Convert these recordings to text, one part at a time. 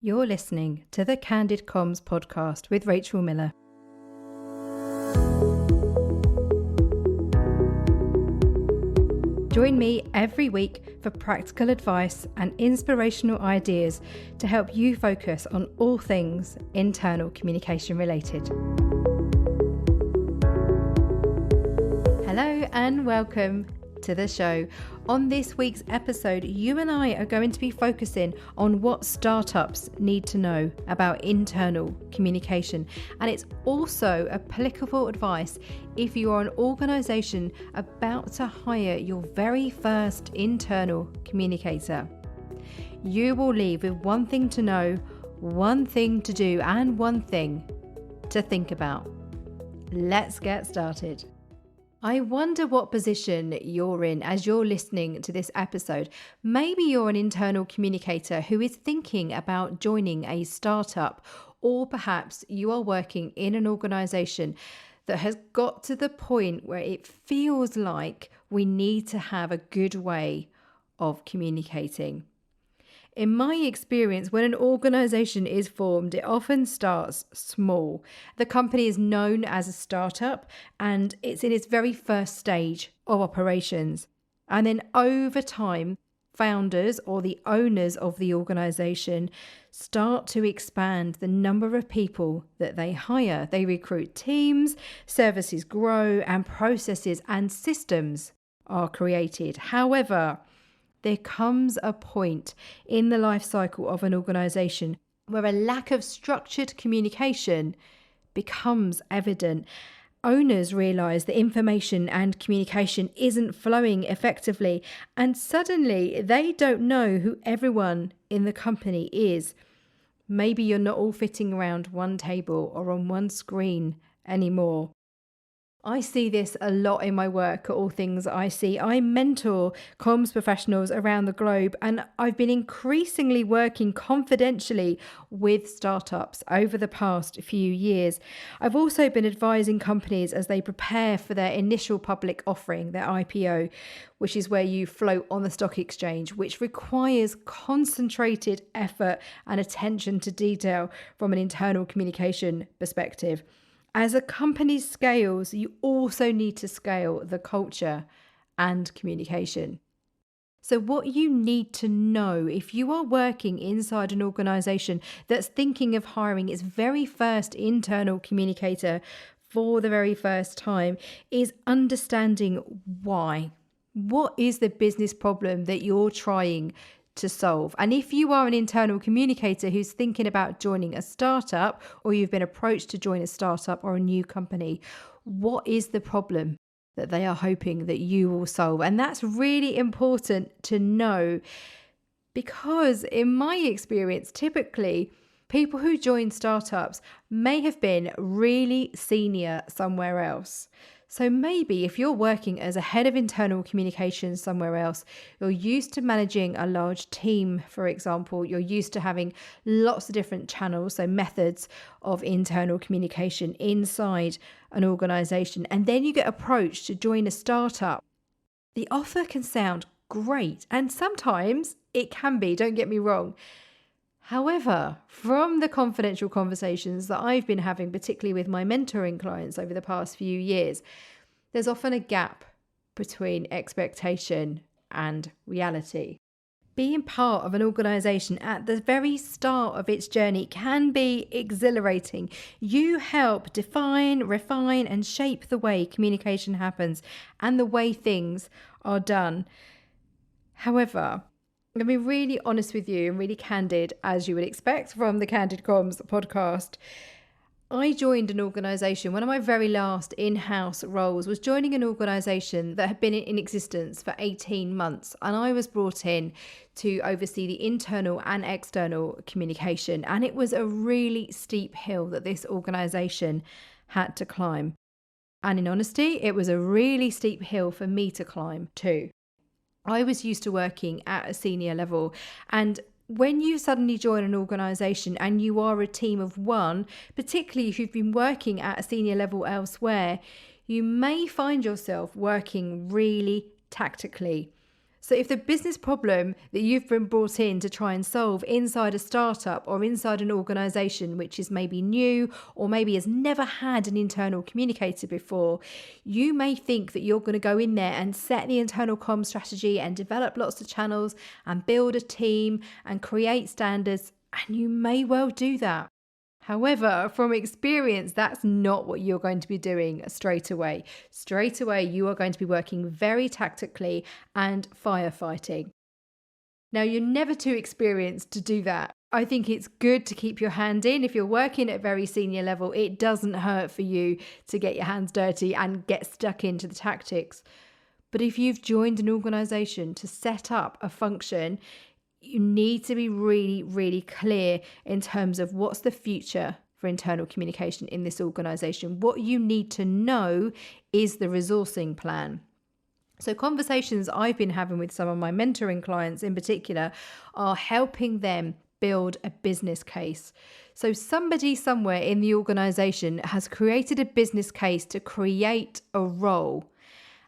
You're listening to the Candid Comms podcast with Rachel Miller. Join me every week for practical advice and inspirational ideas to help you focus on all things internal communication related. Hello and welcome to the show. On this week's episode, you and I are going to be focusing on what startups need to know about internal communication. And it's also applicable advice if you are an organization about to hire your very first internal communicator. You will leave with one thing to know, one thing to do, and one thing to think about. Let's get started. I wonder what position you're in as you're listening to this episode. Maybe you're an internal communicator who is thinking about joining a startup, or perhaps you are working in an organization that has got to the point where it feels like we need to have a good way of communicating. In my experience, when an organization is formed, it often starts small. The company is known as a startup and it's in its very first stage of operations. And then over time, founders or the owners of the organization start to expand the number of people that they hire. They recruit teams, services grow, and processes and systems are created. However, there comes a point in the life cycle of an organization where a lack of structured communication becomes evident. Owners realize that information and communication isn't flowing effectively, and suddenly they don't know who everyone in the company is. Maybe you're not all fitting around one table or on one screen anymore. I see this a lot in my work at All Things IC. I mentor comms professionals around the globe, and I've been increasingly working confidentially with startups over the past few years. I've also been advising companies as they prepare for their initial public offering, their IPO, which is where you float on the stock exchange, which requires concentrated effort and attention to detail from an internal communication perspective. As a company scales, you also need to scale the culture and communication. So what you need to know if you are working inside an organization that's thinking of hiring its very first internal communicator for the very first time is understanding why. What is the business problem that you're trying to solve? And if you are an internal communicator who's thinking about joining a startup, or you've been approached to join a startup or a new company, what is the problem that they are hoping that you will solve? And that's really important to know, because in my experience, typically people who join startups may have been really senior somewhere else. So maybe if you're working as a head of internal communications somewhere else, you're used to managing a large team, for example, you're used to having lots of different channels, so methods of internal communication inside an organization, and then you get approached to join a startup. The offer can sound great, and sometimes it can be, don't get me wrong. However, from the confidential conversations that I've been having, particularly with my mentoring clients over the past few years, there's often a gap between expectation and reality. Being part of an organization at the very start of its journey can be exhilarating. You help define, refine, and shape the way communication happens and the way things are done. However, I'm going to be really honest with you and really candid, as you would expect from the Candid Comms podcast. I joined an organisation, one of my very last in-house roles was joining an organisation that had been in existence for 18 months. And I was brought in to oversee the internal and external communication. And it was a really steep hill that this organisation had to climb. And in honesty, it was a really steep hill for me to climb too. I was used to working at a senior level, and when you suddenly join an organisation and you are a team of one, particularly if you've been working at a senior level elsewhere, you may find yourself working really tactically. So if the business problem that you've been brought in to try and solve inside a startup or inside an organization, which is maybe new or maybe has never had an internal communicator before, you may think that you're going to go in there and set the internal comm strategy and develop lots of channels and build a team and create standards, and you may well do that. However, from experience, that's not what you're going to be doing straight away. Straight away, you are going to be working very tactically and firefighting. Now, you're never too experienced to do that. I think it's good to keep your hand in. If you're working at a very senior level, it doesn't hurt for you to get your hands dirty and get stuck into the tactics. But if you've joined an organization to set up a function, you need to be really, really clear in terms of what's the future for internal communication in this organization. What you need to know is the resourcing plan. So conversations I've been having with some of my mentoring clients in particular are helping them build a business case. So somebody somewhere in the organization has created a business case to create a role.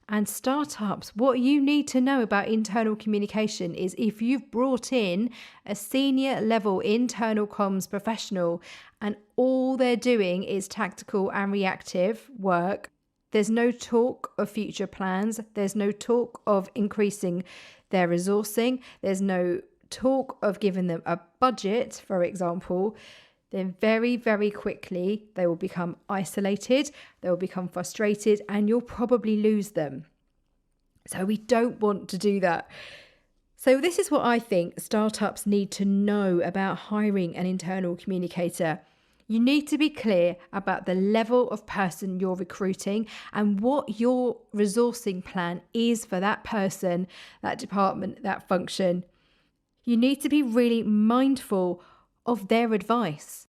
And startups, what you need to know about internal communication is if you've brought in a senior level internal comms professional and all they're doing is tactical and reactive work, there's no talk of future plans, there's no talk of increasing their resourcing, there's no talk of giving them a budget, for example, then very, very quickly they will become isolated, they will become frustrated, and you'll probably lose them. So we don't want to do that. So this is what I think startups need to know about hiring an internal communicator. You need to be clear about the level of person you're recruiting and what your resourcing plan is for that person, that department, that function. You need to be really mindful of their advice.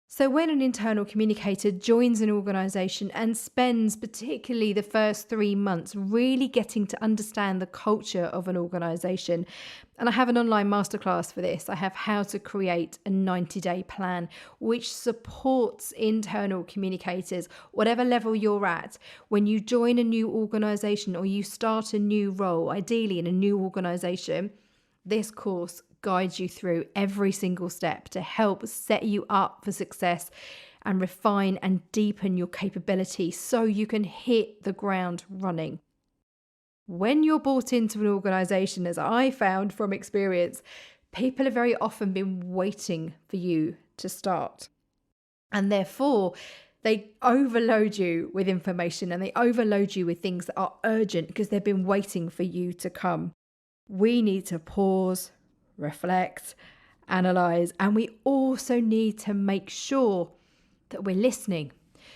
So when an internal communicator joins an organization and spends particularly the first 3 months really getting to understand the culture of an organization, and I have an online masterclass for this, I have how to create a 90-day plan which supports internal communicators, whatever level you're at. When you join a new organization or you start a new role, ideally in a new organization, this course guides you through every single step to help set you up for success and refine and deepen your capability so you can hit the ground running. When you're brought into an organization, as I found from experience, people have very often been waiting for you to start. And therefore, they overload you with information and they overload you with things that are urgent because they've been waiting for you to come. We need to pause, reflect, analyze, and we also need to make sure that we're listening.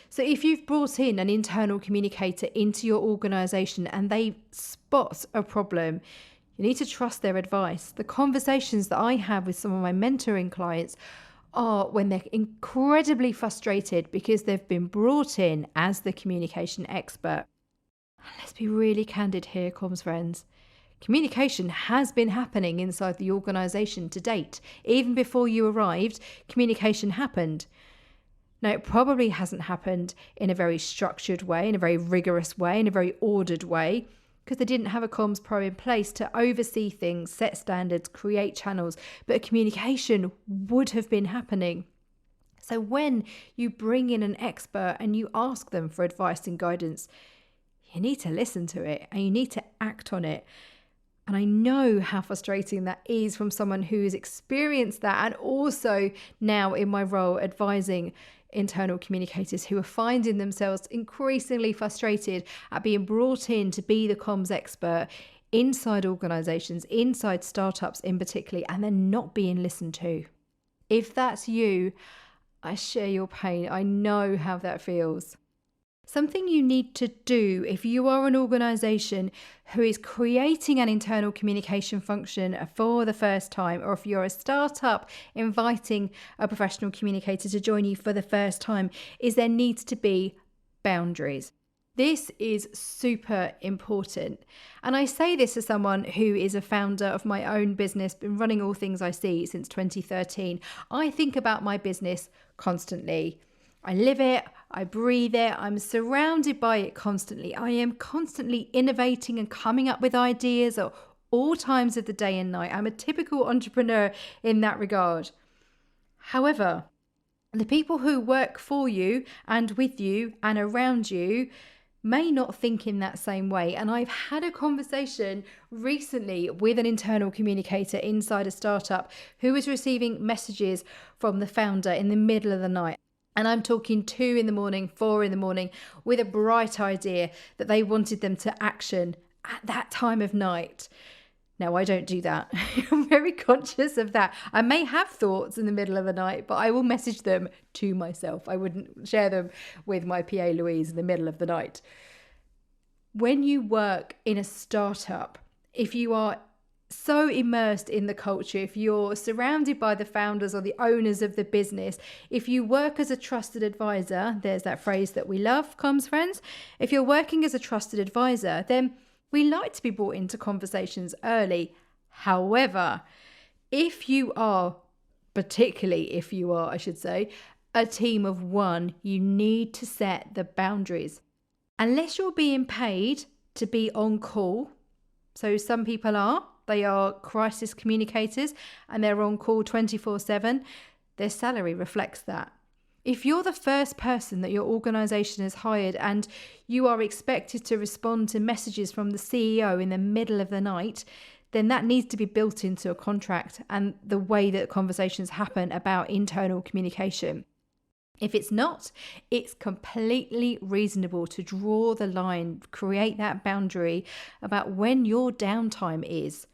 So if you've brought in an internal communicator into your organization and they spot a problem, you need to trust their advice. The conversations that I have with some of my mentoring clients are when they're incredibly frustrated because they've been brought in as the communication expert. Let's be really candid here, comms friends. Communication has been happening inside the organisation to date. Even before you arrived, communication happened. Now, it probably hasn't happened in a very structured way, in a very rigorous way, in a very ordered way, because they didn't have a comms pro in place to oversee things, set standards, create channels, but communication would have been happening. So when you bring in an expert and you ask them for advice and guidance, you need to listen to it and you need to act on it. And I know how frustrating that is from someone who has experienced that, and also now in my role advising internal communicators who are finding themselves increasingly frustrated at being brought in to be the comms expert inside organizations, inside startups in particular, and they're not being listened to. If that's you, I share your pain. I know how that feels. Something you need to do if you are an organisation who is creating an internal communication function for the first time, or if you're a startup inviting a professional communicator to join you for the first time, is there needs to be boundaries. This is super important. And I say this as someone who is a founder of my own business, been running All Things IC since 2013. I think about my business constantly. I live it, I breathe it, I'm surrounded by it constantly. I am constantly innovating and coming up with ideas or all times of the day and night. I'm a typical entrepreneur in that regard. However, the people who work for you and with you and around you may not think in that same way. And I've had a conversation recently with an internal communicator inside a startup who was receiving messages from the founder in the middle of the night. And I'm talking 2 a.m, 4 a.m, with a bright idea that they wanted them to action at that time of night. Now, I don't do that. I'm very conscious of that. I may have thoughts in the middle of the night, but I will message them to myself. I wouldn't share them with my PA Louise in the middle of the night. When you work in a startup, if you are so immersed in the culture, if you're surrounded by the founders or the owners of the business, if you work as a trusted advisor, there's that phrase that we love, comms friends. If you're working as a trusted advisor, then we like to be brought into conversations early. However, if you are, I should say, a team of one, you need to set the boundaries. Unless you're being paid to be on call, so some people they are crisis communicators and they're on call 24/7, their salary reflects that. If you're the first person that your organization has hired and you are expected to respond to messages from the CEO in the middle of the night, then that needs to be built into a contract and the way that conversations happen about internal communication. If it's not, it's completely reasonable to draw the line, create that boundary about when your downtime is.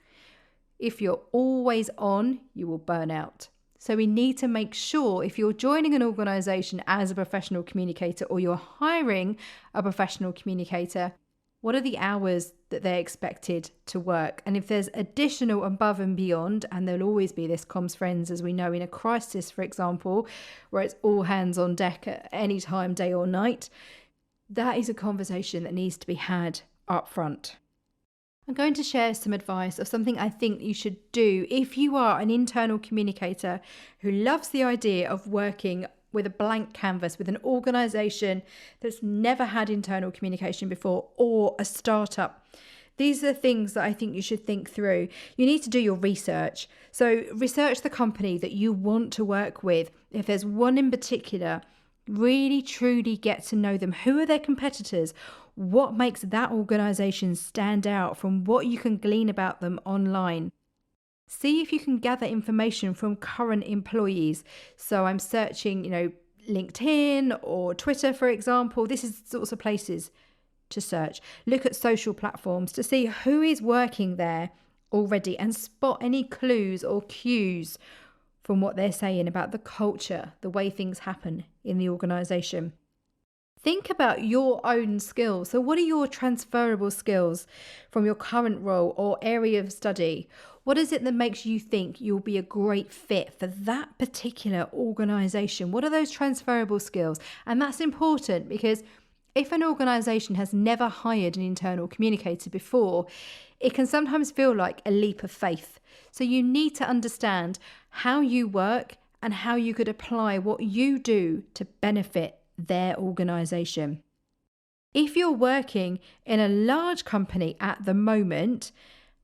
If you're always on, you will burn out. So we need to make sure if you're joining an organization as a professional communicator or you're hiring a professional communicator, what are the hours that they're expected to work? And if there's additional above and beyond, and there'll always be this, comms friends, as we know in a crisis, for example, where it's all hands on deck at any time, day or night, that is a conversation that needs to be had up front. I'm going to share some advice of something I think you should do if you are an internal communicator who loves the idea of working with a blank canvas, with an organization that's never had internal communication before, or a startup. These are things that I think you should think through. You need to do your research. So research the company that you want to work with. If there's one in particular, really truly get to know them. Who are their competitors? What makes that organization stand out from what you can glean about them online? See if you can gather information from current employees. So I'm searching, LinkedIn or Twitter, for example. This is sorts of places to search. Look at social platforms to see who is working there already and spot any clues or cues from what they're saying about the culture, the way things happen in the organization. Think about your own skills. So what are your transferable skills from your current role or area of study? What is it that makes you think you'll be a great fit for that particular organization? What are those transferable skills? And that's important because if an organization has never hired an internal communicator before, it can sometimes feel like a leap of faith. So you need to understand how you work and how you could apply what you do to benefit their organization. If you're working in a large company at the moment,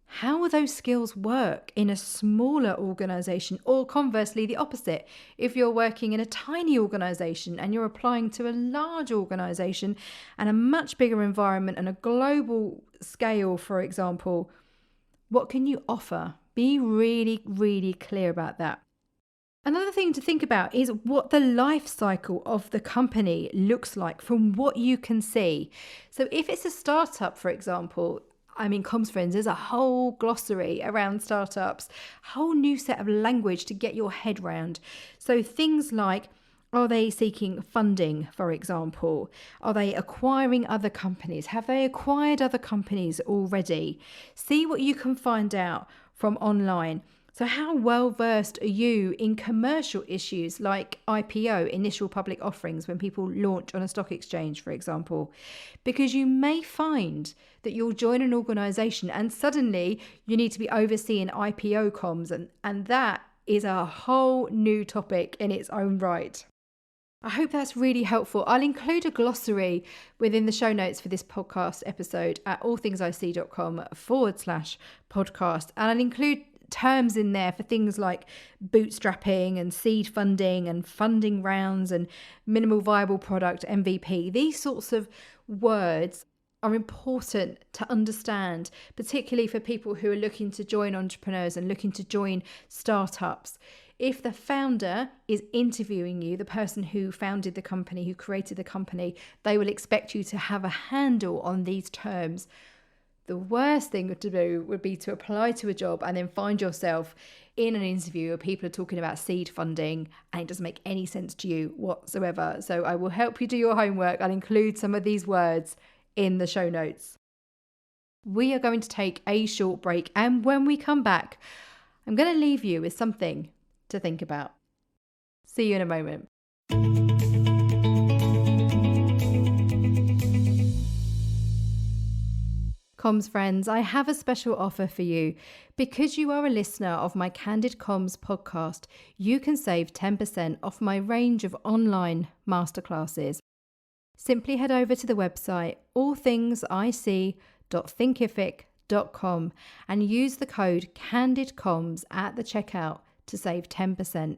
how will those skills work in a smaller organization? Or conversely, the opposite. If you're working in a tiny organization and you're applying to a large organization and a much bigger environment and a global scale, for example, what can you offer? Be really, really clear about that. Another thing to think about is what the life cycle of the company looks like from what you can see. So if it's a startup, for example, comms friends, there's a whole glossary around startups, whole new set of language to get your head round. So things like, are they seeking funding, for example? Are they acquiring other companies? Have they acquired other companies already? See what you can find out from online. So how well versed are you in commercial issues like IPO, initial public offerings, when people launch on a stock exchange, for example? Because you may find that you'll join an organization and suddenly you need to be overseeing IPO comms, and that is a whole new topic in its own right. I hope that's really helpful. I'll include a glossary within the show notes for this podcast episode at allthingsic.com/podcast. And I'll include terms in there for things like bootstrapping and seed funding and funding rounds and minimal viable product, MVP. These sorts of words are important to understand, particularly for people who are looking to join entrepreneurs and looking to join startups. If the founder is interviewing you, the person who founded the company, who created the company, they will expect you to have a handle on these terms. The worst thing to do would be to apply to a job and then find yourself in an interview where people are talking about seed funding and it doesn't make any sense to you whatsoever. So I will help you do your homework. I'll include some of these words in the show notes. We are going to take a short break, and when we come back, I'm going to leave you with something to think about. See you in a moment. Comms friends, I have a special offer for you. Because you are a listener of my Candid Comms podcast, you can save 10% off my range of online masterclasses. Simply head over to the website allthingsic.thinkific.com and use the code CandidComms at the checkout to save 10%.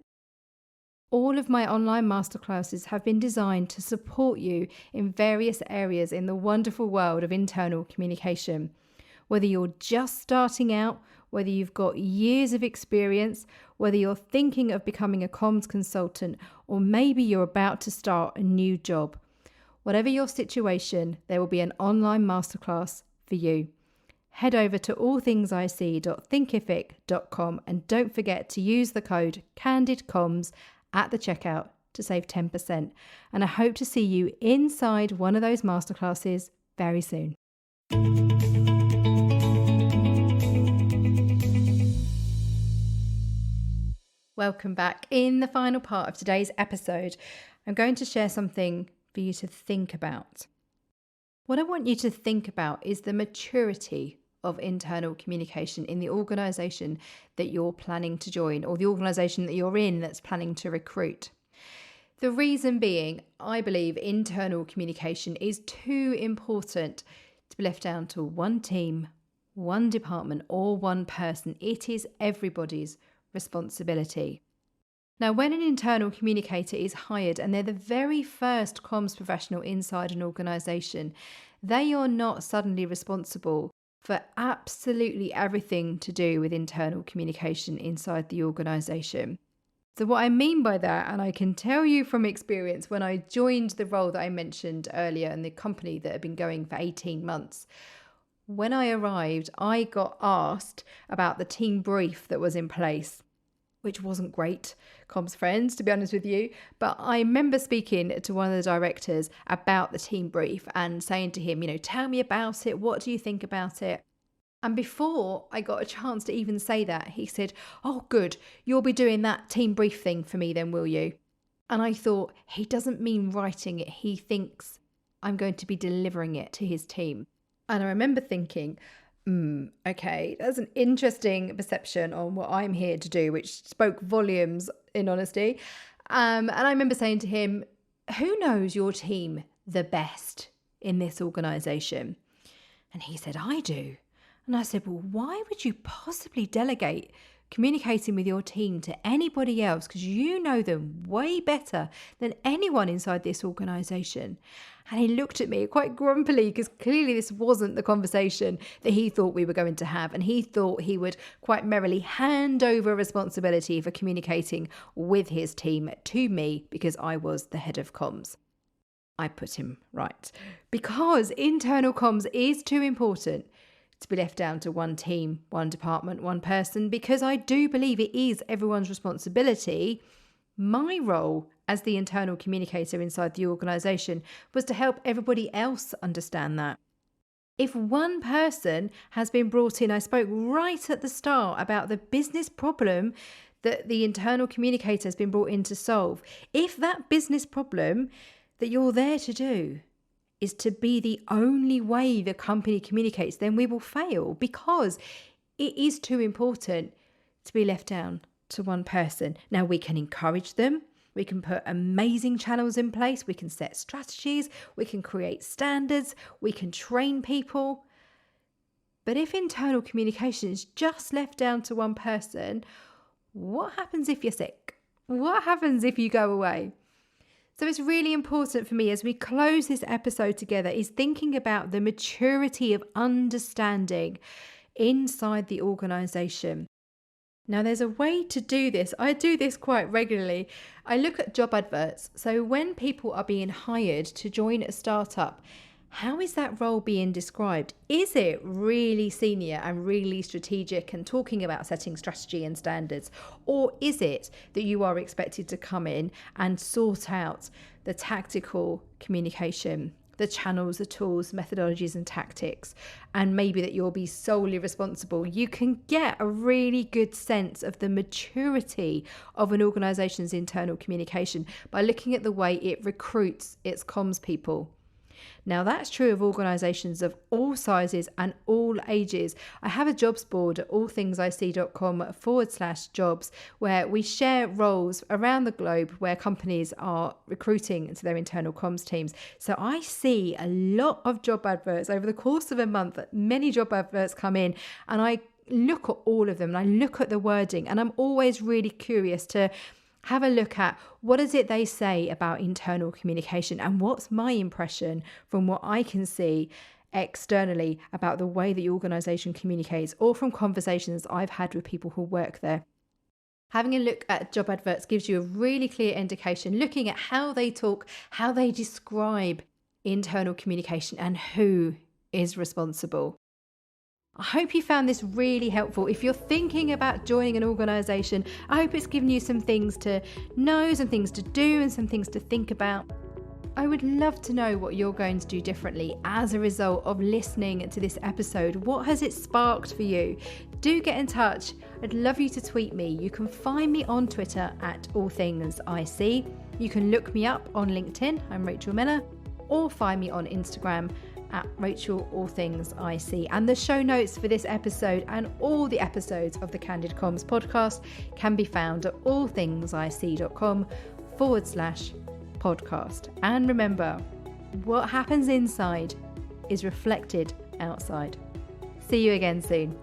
All of my online masterclasses have been designed to support you in various areas in the wonderful world of internal communication. Whether you're just starting out, whether you've got years of experience, whether you're thinking of becoming a comms consultant, or maybe you're about to start a new job. Whatever your situation, there will be an online masterclass for you. Head over to allthingsic.thinkific.com and don't forget to use the code CandidComms at the checkout to save 10%. And I hope to see you inside one of those masterclasses very soon. Welcome back. In the final part of today's episode, I'm going to share something for you to think about. What I want you to think about is the maturity of internal communication in the organisation that you're planning to join, or the organisation that you're in that's planning to recruit. The reason being, I believe internal communication is too important to be left down to one team, one department, or one person. It is everybody's responsibility. Now, when an internal communicator is hired and they're the very first comms professional inside an organisation, they are not suddenly responsible for absolutely everything to do with internal communication inside the organisation. So what I mean by that, and I can tell you from experience, when I joined the role that I mentioned earlier in the company that had been going for 18 months, when I arrived, I got asked about the team brief that was in place, which wasn't great, comms friends, to be honest with you. But I remember speaking to one of the directors about the team brief and saying to him, tell me about it. What do you think about it? And before I got a chance to even say that, he said, oh, good, you'll be doing that team brief thing for me then, will you? And I thought, he doesn't mean writing it. He thinks I'm going to be delivering it to his team. And I remember thinking, okay, that's an interesting perception on what I'm here to do, which spoke volumes in honesty. And I remember saying to him, who knows your team the best in this organisation? And he said, I do. And I said, well, why would you possibly delegate communicating with your team to anybody else? Because you know them way better than anyone inside this organisation. And he looked at me quite grumpily, because clearly this wasn't the conversation that he thought we were going to have. And he thought he would quite merrily hand over responsibility for communicating with his team to me because I was the head of comms. I put him right, because internal comms is too important to be left down to one team, one department, one person, because I do believe it is everyone's responsibility. My role as the internal communicator inside the organisation was to help everybody else understand that. If one person has been brought in, I spoke right at the start about the business problem that the internal communicator has been brought in to solve. If that business problem that you're there to do is to be the only way the company communicates, then we will fail, because it is too important to be left down to one person. Now, we can encourage them, We can put amazing channels in place. We can set strategies. We can create standards. We can train people. But if internal communication is just left down to one person, what happens if you're sick? What happens if you go away? So it's really important for me as we close this episode together is thinking about the maturity of understanding inside the organization. Now, there's a way to do this. I do this quite regularly. I look at job adverts. So when people are being hired to join a startup, how is that role being described? Is it really senior and really strategic and talking about setting strategy and standards? Or is it that you are expected to come in and sort out the tactical communication, the channels, the tools, methodologies and tactics, and maybe that you'll be solely responsible? You can get a really good sense of the maturity of an organization's internal communication by looking at the way it recruits its comms people. Now, that's true of organisations of all sizes and all ages. I have a jobs board at allthingsic.com/jobs where we share roles around the globe where companies are recruiting into their internal comms teams. So I see a lot of job adverts over the course of a month. Many job adverts come in and I look at all of them and I look at the wording, and I'm always really curious to have a look at what is it they say about internal communication and what's my impression from what I can see externally about the way the organisation communicates, or from conversations I've had with people who work there. Having a look at job adverts gives you a really clear indication, looking at how they talk, how they describe internal communication and who is responsible. I hope you found this really helpful. If you're thinking about joining an organisation, I hope it's given you some things to know, some things to do, and some things to think about. I would love to know what you're going to do differently as a result of listening to this episode. What has it sparked for you? Do get in touch. I'd love you to tweet me. You can find me on Twitter at allthingsic. You can look me up on LinkedIn. I'm Rachel Miller. Or find me on Instagram at Rachel All Things IC. And the show notes for this episode and all the episodes of the Candid Comms podcast can be found at allthingsic.com/podcast. And remember, what happens inside is reflected outside. See you again soon.